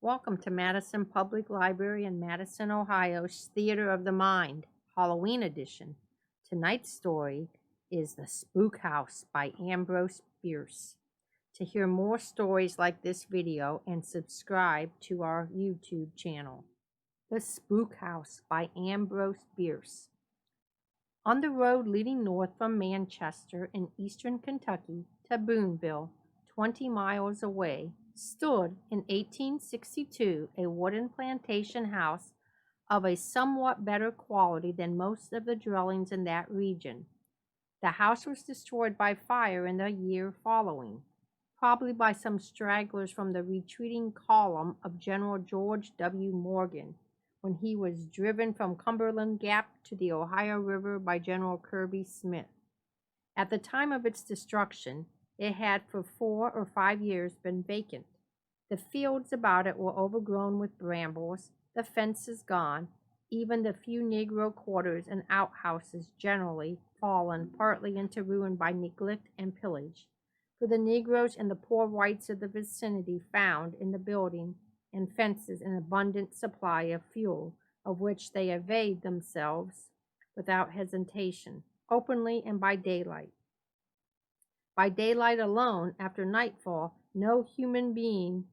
Welcome to Madison Public Library in Madison, Ohio's Theater of the Mind, Halloween edition. Tonight's story is The Spook House by Ambrose Bierce. To hear more stories like this video and subscribe to our YouTube channel. The Spook House by Ambrose Bierce. On the road leading north from Manchester in eastern Kentucky to Boonville, 20 miles away, stood in 1862 a wooden plantation house of a somewhat better quality than most of the dwellings in that region. The house was destroyed by fire in the year following, probably by some stragglers from the retreating column of General George W. Morgan, when he was driven from Cumberland Gap to the Ohio River by General Kirby Smith. At the time of its destruction, it had for 4 or 5 years been vacant. The fields about it were overgrown with brambles, the fences gone, even the few Negro quarters and outhouses generally fallen partly into ruin by neglect and pillage, for the Negroes and the poor whites of the vicinity found in the building and fences an abundant supply of fuel, of which they availed themselves without hesitation, openly and by daylight. By daylight alone, after nightfall, no human being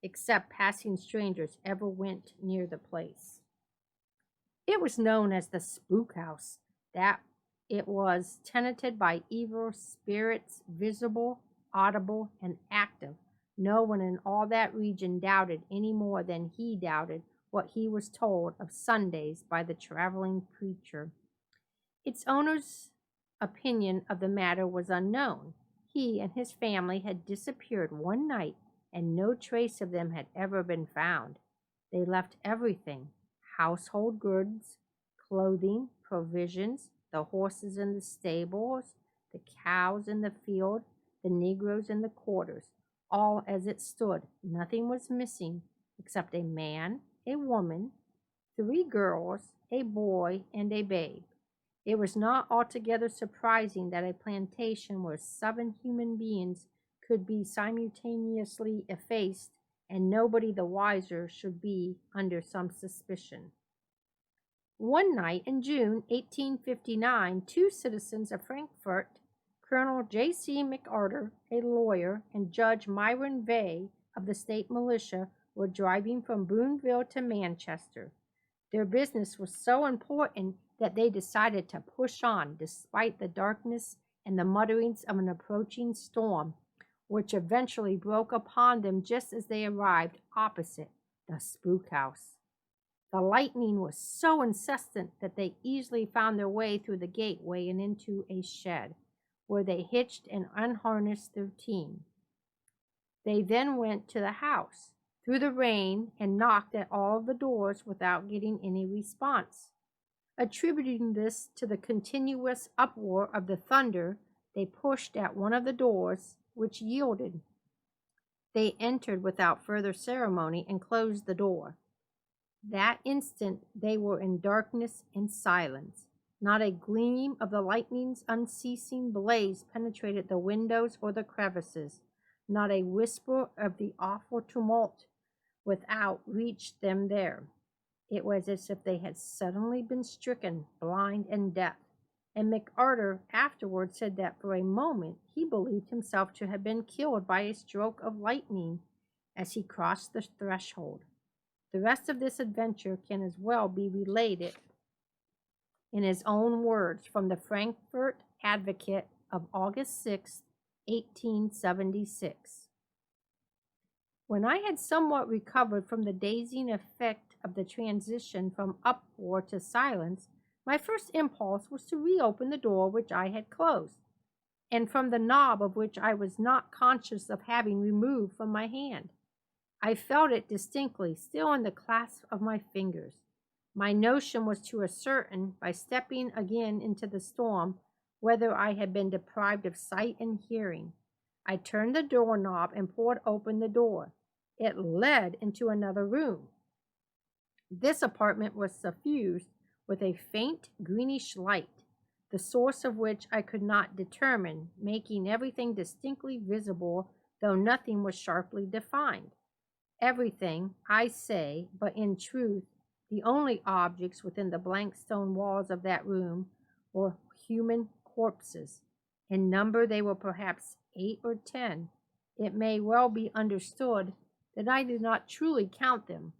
except passing strangers ever went near the place. It was known as the Spook House, that it was tenanted by evil spirits, visible, audible, and active. No one in all that region doubted any more than he doubted what he was told of Sundays by the traveling preacher. Its owner's opinion of the matter was unknown. He and his family had disappeared one night, and no trace of them had ever been found. They left everything: household goods, clothing, provisions, the horses in the stables, the cows in the field, the Negroes in the quarters, all as it stood. Nothing was missing except a man, a woman, 3 girls, a boy, and a babe. It was not altogether surprising that a plantation where 7 human beings could be simultaneously effaced and nobody the wiser should be under some suspicion. One night in June 1859, 2 citizens of Frankfort, Colonel J.C. MacArthur, a lawyer, and Judge Myron Vey of the state militia, were driving from Boonville to Manchester. Their business was so important that they decided to push on despite the darkness and the mutterings of an approaching storm, which eventually broke upon them just as they arrived opposite the Spook House. The lightning was so incessant that they easily found their way through the gateway and into a shed, where they hitched and unharnessed their team. They then went to the house through the rain and knocked at all of the doors without getting any response. Attributing this to the continuous uproar of the thunder, they pushed at one of the doors, which yielded. They entered without further ceremony and closed the door. That instant they were in darkness and silence. Not a gleam of the lightning's unceasing blaze penetrated the windows or the crevices. Not a whisper of the awful tumult without reached them there. It was as if they had suddenly been stricken blind and deaf, and MacArthur afterward said that for a moment he believed himself to have been killed by a stroke of lightning as he crossed the threshold. The rest of this adventure can as well be related in his own words from the Frankfort Advocate of August 6, 1876. When I had somewhat recovered from the dazing effect of the transition from uproar to silence, my first impulse was to reopen the door which I had closed, and from the knob of which I was not conscious of having removed from my hand. I felt it distinctly, still in the clasp of my fingers. My notion was to ascertain, by stepping again into the storm, whether I had been deprived of sight and hearing. I turned the doorknob and pulled open the door. It led into another room. This apartment was suffused with a faint greenish light, the source of which I could not determine, making everything distinctly visible, though nothing was sharply defined. Everything, I say, but in truth, the only objects within the blank stone walls of that room were human corpses. In number, they were perhaps 8 or 10. It may well be understood that I did not truly count them.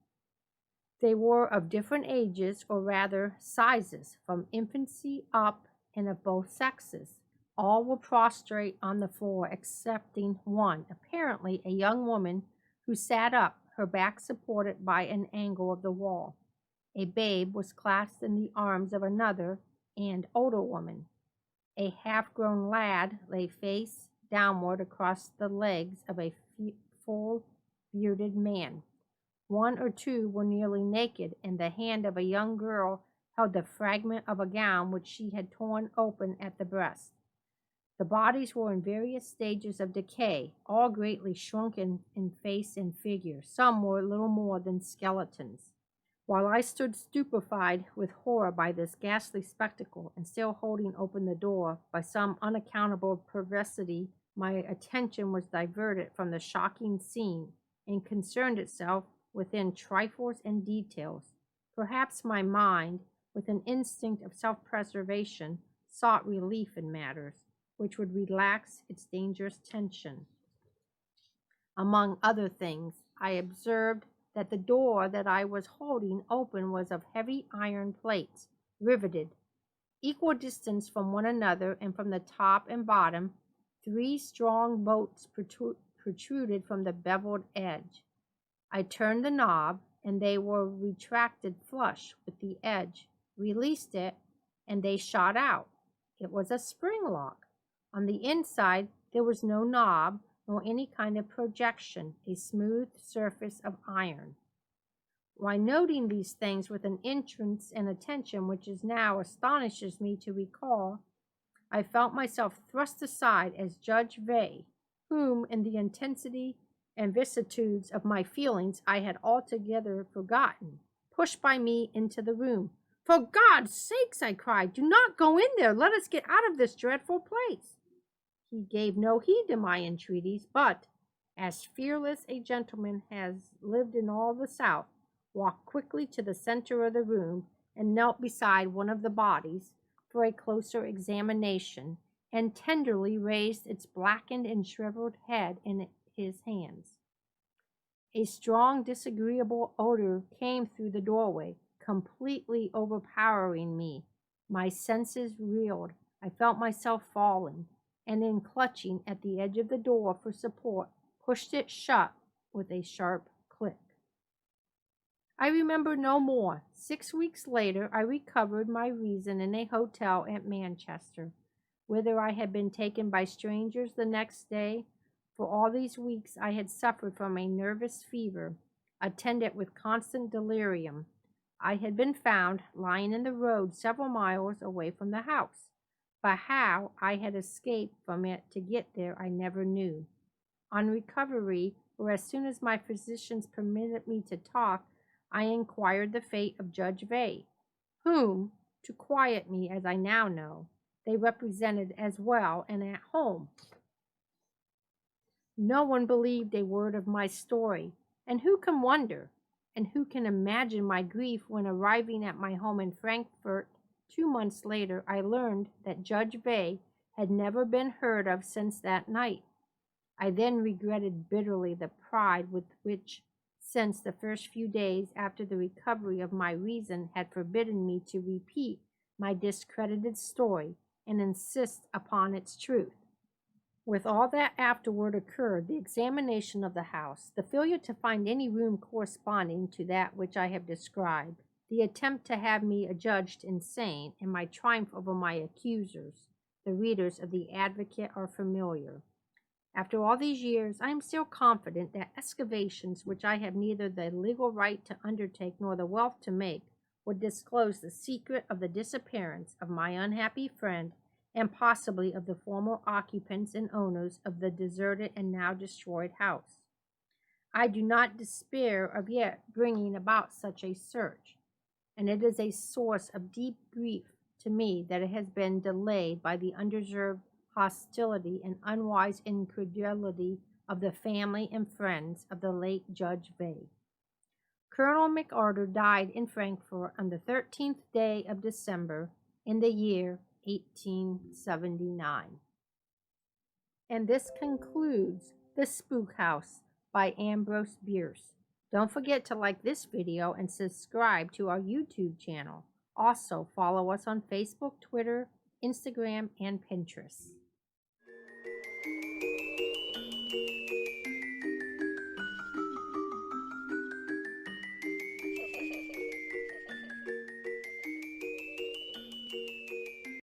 They were of different ages, or rather sizes, from infancy up, and of both sexes. All were prostrate on the floor excepting one, apparently a young woman who sat up, her back supported by an angle of the wall. A babe was clasped in the arms of another and older woman. A half-grown lad lay face downward across the legs of a full bearded man. One or two were nearly naked, and the hand of a young girl held the fragment of a gown which she had torn open at the breast. The bodies were in various stages of decay, all greatly shrunken in face and figure. Some were little more than skeletons. While I stood stupefied with horror by this ghastly spectacle, and still holding open the door, by some unaccountable perversity, my attention was diverted from the shocking scene, and concerned itself within trifles and details. Perhaps my mind, with an instinct of self-preservation, sought relief in matters which would relax its dangerous tension. Among other things, I observed that the door that I was holding open was of heavy iron plates, riveted, equal distance from one another, and from the top and bottom, 3 strong bolts protruded from the beveled edge. I turned the knob, and they were retracted flush with the edge, released it, and they shot out. It was a spring lock. On the inside, there was no knob, nor any kind of projection, a smooth surface of iron. While noting these things with an interest and attention which it now astonishes me to recall, I felt myself thrust aside as Judge Vey, whom, in the intensity and vicissitudes of my feelings, I had altogether forgotten, pushed by me into the room. "For God's sakes," I cried, "do not go in there. Let us get out of this dreadful place." He gave no heed to my entreaties, but, as fearless a gentleman as lived in all the South, walked quickly to the center of the room and knelt beside one of the bodies for a closer examination, and tenderly raised its blackened and shriveled head in his hands. A strong, disagreeable odor came through the doorway, completely overpowering me. My senses reeled. I felt myself falling, and in clutching at the edge of the door for support, pushed it shut with a sharp click. I remember no more. 6 weeks later, I recovered my reason in a hotel at Manchester. Whether I had been taken by strangers the next day, for all these weeks I had suffered from a nervous fever, attended with constant delirium. I had been found lying in the road several miles away from the house. But how I had escaped from it to get there I never knew. On recovery, or as soon as my physicians permitted me to talk, I inquired the fate of Judge Vey, whom, to quiet me as I now know, they represented as well and at home. No one believed a word of my story, and who can wonder, and who can imagine my grief when, arriving at my home in Frankfurt 2 months later, I learned that Judge Vey had never been heard of since that night. I then regretted bitterly the pride with which, since the first few days after the recovery of my reason, had forbidden me to repeat my discredited story and insist upon its truth. With all that afterward occurred, the examination of the house, the failure to find any room corresponding to that which I have described, the attempt to have me adjudged insane, and my triumph over my accusers, the readers of the Advocate are familiar. After all these years, I am still confident that excavations which I have neither the legal right to undertake nor the wealth to make would disclose the secret of the disappearance of my unhappy friend, and possibly of the former occupants and owners of the deserted and now destroyed house. I do not despair of yet bringing about such a search, and it is a source of deep grief to me that it has been delayed by the undeserved hostility and unwise incredulity of the family and friends of the late Judge Vay. Colonel MacArthur died in Frankfort on the 13th day of December in the year 1879. And this concludes The Spook House by Ambrose Bierce. Don't forget to like this video and subscribe to our YouTube channel. Also, follow us on Facebook, Twitter, Instagram, and Pinterest.